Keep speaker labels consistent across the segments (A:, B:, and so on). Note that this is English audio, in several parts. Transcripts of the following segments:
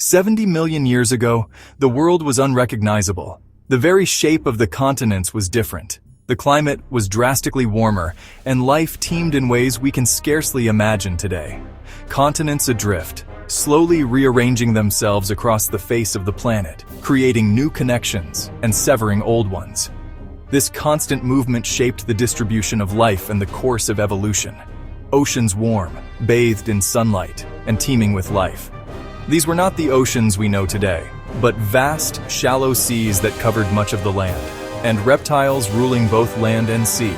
A: 70 million years ago, the world was unrecognizable. The very shape of the continents was different. The climate was drastically warmer, and life teemed in ways we can scarcely imagine today. Continents adrift, slowly rearranging themselves across the face of the planet, creating new connections and severing old ones. This constant movement shaped the distribution of life and the course of evolution. Oceans warm, bathed in sunlight, and teeming with life. These were not the oceans we know today, but vast, shallow seas that covered much of the land, and reptiles ruling both land and sea.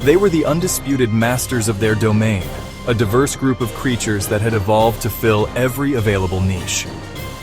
A: They were the undisputed masters of their domain, a diverse group of creatures that had evolved to fill every available niche.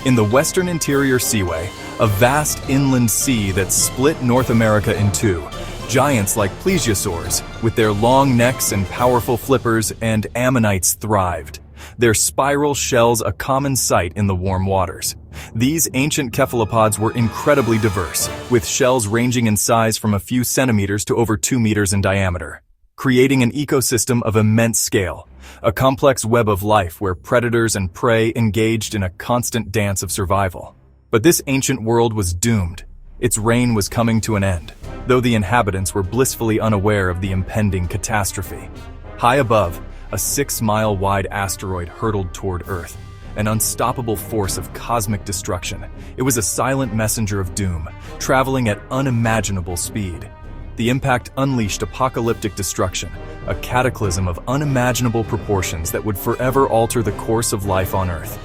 A: In the western interior seaway, a vast inland sea that split North America in two, giants like plesiosaurs, with their long necks and powerful flippers, and ammonites thrived, their spiral shells a common sight in the warm waters. These ancient cephalopods were incredibly diverse, with shells ranging in size from a few centimeters to over 2 meters in diameter, creating an ecosystem of immense scale, a complex web of life where predators and prey engaged in a constant dance of survival. But this ancient world was doomed. Its reign was coming to an end, though the inhabitants were blissfully unaware of the impending catastrophe. High above, a 6-mile-wide asteroid hurtled toward Earth, an unstoppable force of cosmic destruction. It was a silent messenger of doom, traveling at unimaginable speed. The impact unleashed apocalyptic destruction, a cataclysm of unimaginable proportions that would forever alter the course of life on Earth.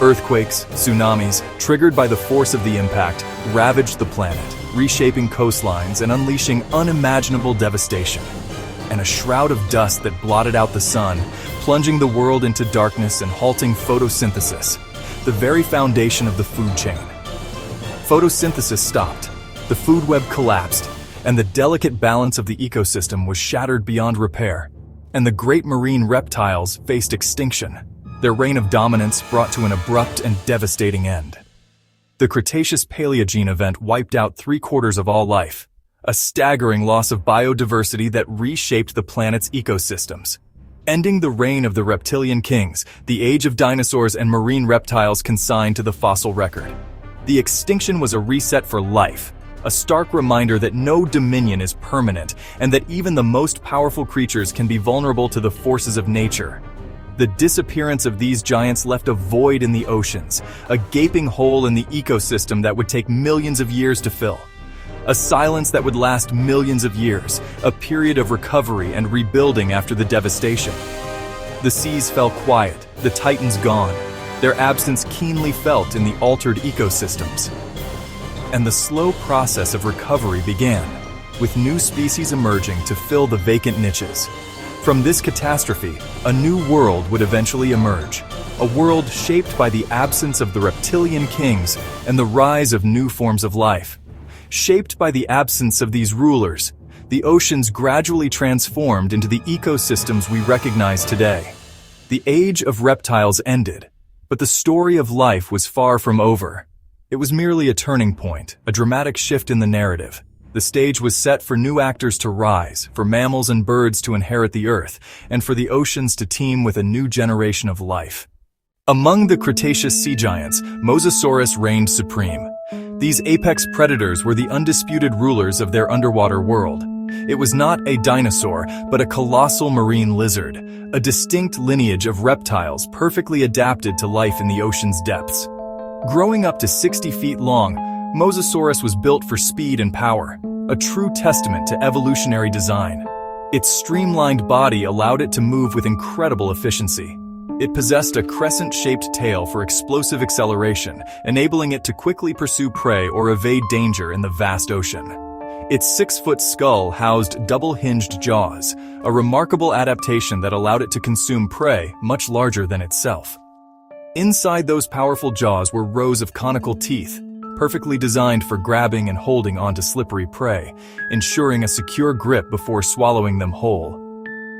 A: Earthquakes, tsunamis, triggered by the force of the impact, ravaged the planet, reshaping coastlines and unleashing unimaginable devastation. And a shroud of dust that blotted out the sun, plunging the world into darkness and halting photosynthesis, the very foundation of the food chain. Photosynthesis stopped, the food web collapsed, and the delicate balance of the ecosystem was shattered beyond repair, and the great marine reptiles faced extinction, their reign of dominance brought to an abrupt and devastating end. The Cretaceous-Paleogene event wiped out 3/4 of all life, a staggering loss of biodiversity that reshaped the planet's ecosystems. Ending the reign of the reptilian kings, the age of dinosaurs and marine reptiles consigned to the fossil record. The extinction was a reset for life, a stark reminder that no dominion is permanent and that even the most powerful creatures can be vulnerable to the forces of nature. The disappearance of these giants left a void in the oceans, a gaping hole in the ecosystem that would take millions of years to fill. A silence that would last millions of years, a period of recovery and rebuilding after the devastation. The seas fell quiet, the titans gone, their absence keenly felt in the altered ecosystems. And the slow process of recovery began, with new species emerging to fill the vacant niches. From this catastrophe, a new world would eventually emerge, a world shaped by the absence of the reptilian kings and the rise of new forms of life. Shaped by the absence of these rulers, the oceans gradually transformed into the ecosystems we recognize today. The age of reptiles ended, but the story of life was far from over. It was merely a turning point, a dramatic shift in the narrative. The stage was set for new actors to rise, for mammals and birds to inherit the earth, and for the oceans to teem with a new generation of life. Among the Cretaceous sea giants, Mosasaurus reigned supreme. These apex predators were the undisputed rulers of their underwater world. It was not a dinosaur, but a colossal marine lizard, a distinct lineage of reptiles perfectly adapted to life in the ocean's depths. Growing up to 60 feet long, Mosasaurus was built for speed and power, a true testament to evolutionary design. Its streamlined body allowed it to move with incredible efficiency. It possessed a crescent-shaped tail for explosive acceleration, enabling it to quickly pursue prey or evade danger in the vast ocean. Its 6-foot skull housed double-hinged jaws, a remarkable adaptation that allowed it to consume prey much larger than itself. Inside those powerful jaws were rows of conical teeth, perfectly designed for grabbing and holding onto slippery prey, ensuring a secure grip before swallowing them whole.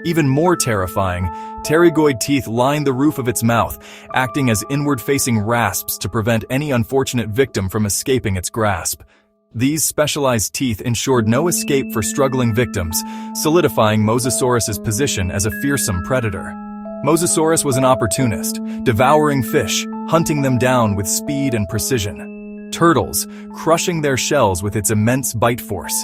A: Even more terrifying, pterygoid teeth lined the roof of its mouth, acting as inward-facing rasps to prevent any unfortunate victim from escaping its grasp. These specialized teeth ensured no escape for struggling victims, solidifying Mosasaurus's position as a fearsome predator. Mosasaurus was an opportunist, devouring fish, hunting them down with speed and precision. Turtles, crushing their shells with its immense bite force.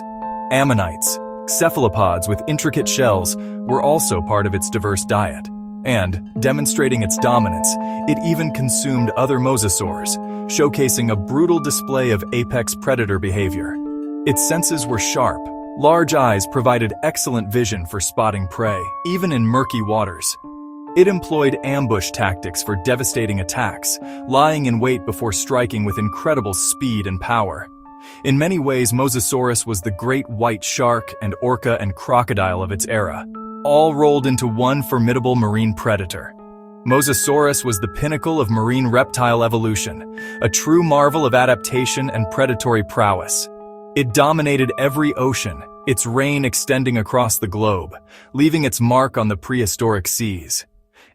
A: Ammonites, cephalopods with intricate shells, were also part of its diverse diet. And, demonstrating its dominance, it even consumed other mosasaurs, showcasing a brutal display of apex predator behavior. Its senses were sharp. Large eyes provided excellent vision for spotting prey, even in murky waters. It employed ambush tactics for devastating attacks, lying in wait before striking with incredible speed and power. In many ways, Mosasaurus was the great white shark and orca and crocodile of its era, all rolled into one formidable marine predator. Mosasaurus was the pinnacle of marine reptile evolution, a true marvel of adaptation and predatory prowess. It dominated every ocean, its reign extending across the globe, leaving its mark on the prehistoric seas.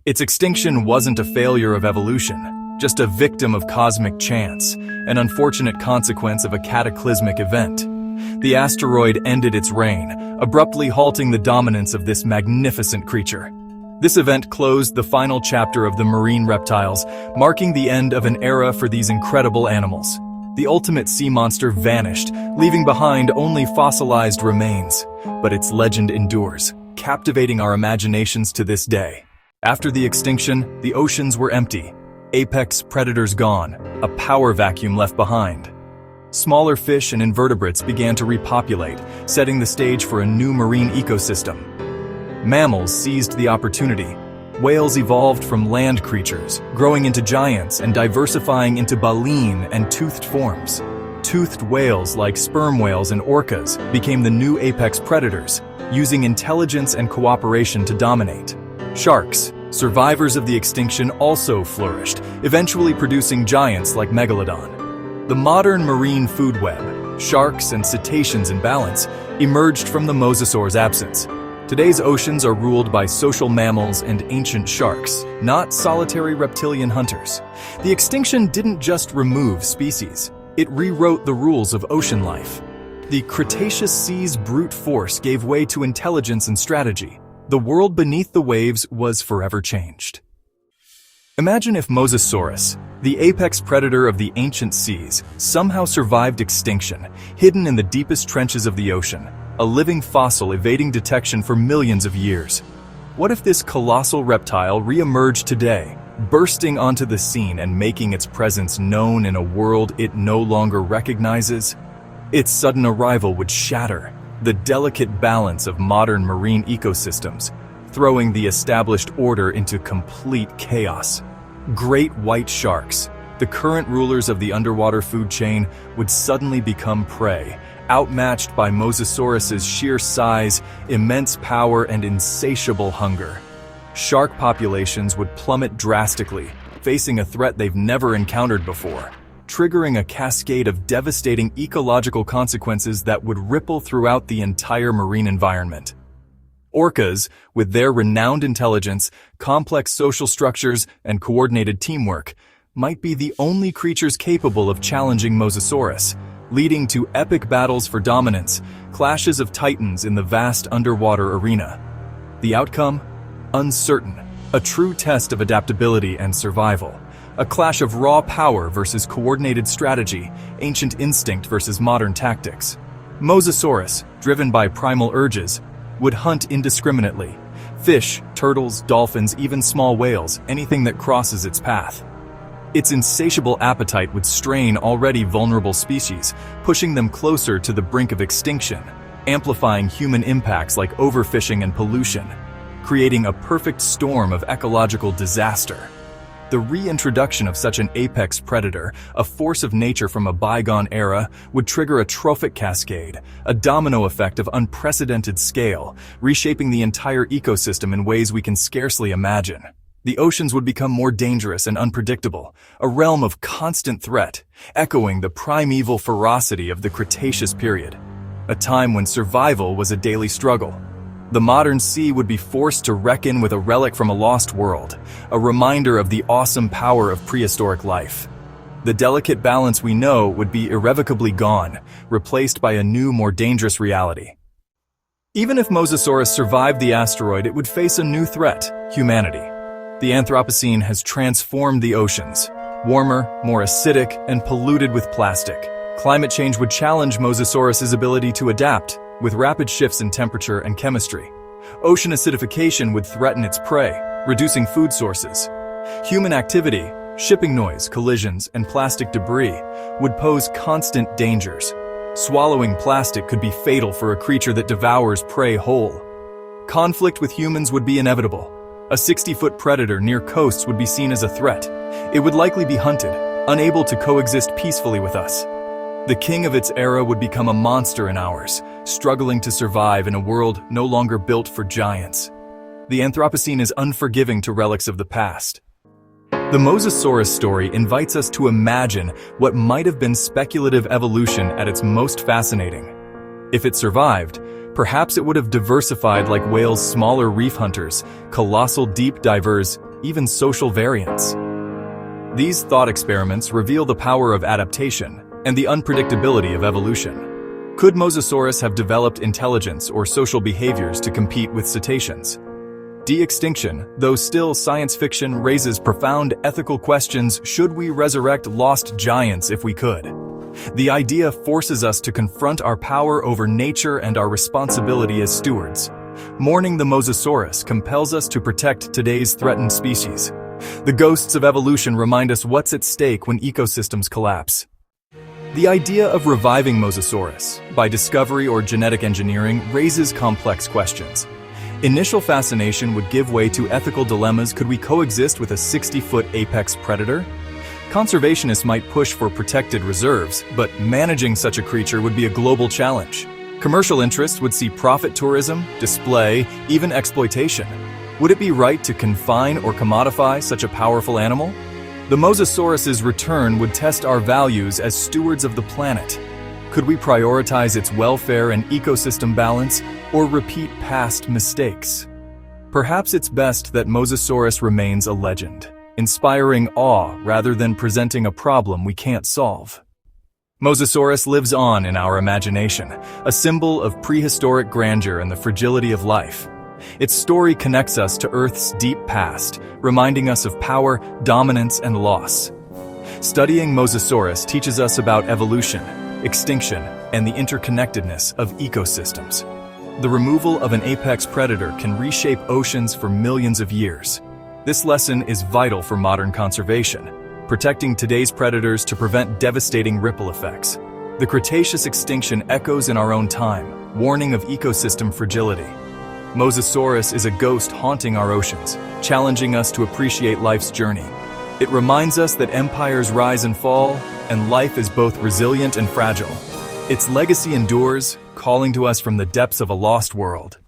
A: Its extinction wasn't a failure of evolution, just a victim of cosmic chance, an unfortunate consequence of a cataclysmic event. The asteroid ended its reign, abruptly halting the dominance of this magnificent creature. This event closed the final chapter of the marine reptiles, marking the end of an era for these incredible animals. The ultimate sea monster vanished, leaving behind only fossilized remains, but its legend endures, captivating our imaginations to this day. After the extinction, the oceans were empty, apex predators gone, a power vacuum left behind. Smaller fish and invertebrates began to repopulate, setting the stage for a new marine ecosystem. Mammals seized the opportunity. Whales evolved from land creatures, growing into giants and diversifying into baleen and toothed forms. Toothed whales like sperm whales and orcas became the new apex predators, using intelligence and cooperation to dominate. Sharks, survivors of the extinction, also flourished, eventually producing giants like megalodon. The modern marine food web, sharks and cetaceans in balance, emerged from the mosasaur's absence. Today's oceans are ruled by social mammals and ancient sharks, not solitary reptilian hunters. The extinction didn't just remove species, it rewrote the rules of ocean life. The Cretaceous sea's brute force gave way to intelligence and strategy. The world beneath the waves was forever changed. Imagine if Mosasaurus, the apex predator of the ancient seas, somehow survived extinction, hidden in the deepest trenches of the ocean, a living fossil evading detection for millions of years. What if this colossal reptile re-emerged today, bursting onto the scene and making its presence known in a world it no longer recognizes? Its sudden arrival would shatter the delicate balance of modern marine ecosystems, throwing the established order into complete chaos. Great white sharks, the current rulers of the underwater food chain, would suddenly become prey, outmatched by Mosasaurus's sheer size, immense power, and insatiable hunger. Shark populations would plummet drastically, facing a threat they've never encountered before, triggering a cascade of devastating ecological consequences that would ripple throughout the entire marine environment. Orcas, with their renowned intelligence, complex social structures, and coordinated teamwork, might be the only creatures capable of challenging Mosasaurus, leading to epic battles for dominance, clashes of titans in the vast underwater arena. The outcome? Uncertain, a true test of adaptability and survival. A clash of raw power versus coordinated strategy, ancient instinct versus modern tactics. Mosasaurus, driven by primal urges, would hunt indiscriminately. Fish, turtles, dolphins, even small whales, anything that crosses its path. Its insatiable appetite would strain already vulnerable species, pushing them closer to the brink of extinction, amplifying human impacts like overfishing and pollution, creating a perfect storm of ecological disaster. The reintroduction of such an apex predator, a force of nature from a bygone era, would trigger a trophic cascade, a domino effect of unprecedented scale, reshaping the entire ecosystem in ways we can scarcely imagine. The oceans would become more dangerous and unpredictable, a realm of constant threat, echoing the primeval ferocity of the Cretaceous period, a time when survival was a daily struggle. The modern sea would be forced to reckon with a relic from a lost world, a reminder of the awesome power of prehistoric life. The delicate balance we know would be irrevocably gone, replaced by a new, more dangerous reality. Even if Mosasaurus survived the asteroid, it would face a new threat: humanity. The Anthropocene has transformed the oceans. warmer, more acidic, and polluted with plastic. Climate change would challenge Mosasaurus's ability to adapt, with rapid shifts in temperature and chemistry. Ocean acidification would threaten its prey, reducing food sources. Human activity, shipping noise, collisions, and plastic debris would pose constant dangers. Swallowing plastic could be fatal for a creature that devours prey whole. Conflict with humans would be inevitable. A 60-foot predator near coasts would be seen as a threat. It would likely be hunted, unable to coexist peacefully with us. The king of its era would become a monster in ours, struggling to survive in a world no longer built for giants. The Anthropocene is unforgiving to relics of the past. The Mosasaurus story invites us to imagine what might have been speculative evolution at its most fascinating. If it survived, perhaps it would have diversified like whales' smaller reef hunters, colossal deep divers, even social variants. These thought experiments reveal the power of adaptation and the unpredictability of evolution. Could Mosasaurus have developed intelligence or social behaviors to compete with cetaceans? De-extinction, though still science fiction, raises profound ethical questions. Should we resurrect lost giants if we could? The idea forces us to confront our power over nature and our responsibility as stewards. Mourning the Mosasaurus compels us to protect today's threatened species. The ghosts of evolution remind us what's at stake when ecosystems collapse. The idea of reviving Mosasaurus by discovery or genetic engineering raises complex questions. Initial fascination would give way to ethical dilemmas. Could we coexist with a 60-foot apex predator? Conservationists might push for protected reserves, but managing such a creature would be a global challenge. Commercial interests would see profit tourism, display, even exploitation. Would it be right to confine or commodify such a powerful animal? The Mosasaurus's return would test our values as stewards of the planet. Could we prioritize its welfare and ecosystem balance, or repeat past mistakes? Perhaps it's best that Mosasaurus remains a legend, inspiring awe rather than presenting a problem we can't solve. Mosasaurus lives on in our imagination, a symbol of prehistoric grandeur and the fragility of life. Its story connects us to Earth's deep past, reminding us of power, dominance, and loss. Studying Mosasaurus teaches us about evolution, extinction, and the interconnectedness of ecosystems. The removal of an apex predator can reshape oceans for millions of years. This lesson is vital for modern conservation, protecting today's predators to prevent devastating ripple effects. The Cretaceous extinction echoes in our own time, warning of ecosystem fragility. Mosasaurus is a ghost haunting our oceans, challenging us to appreciate life's journey. It reminds us that empires rise and fall, and life is both resilient and fragile. Its legacy endures, calling to us from the depths of a lost world.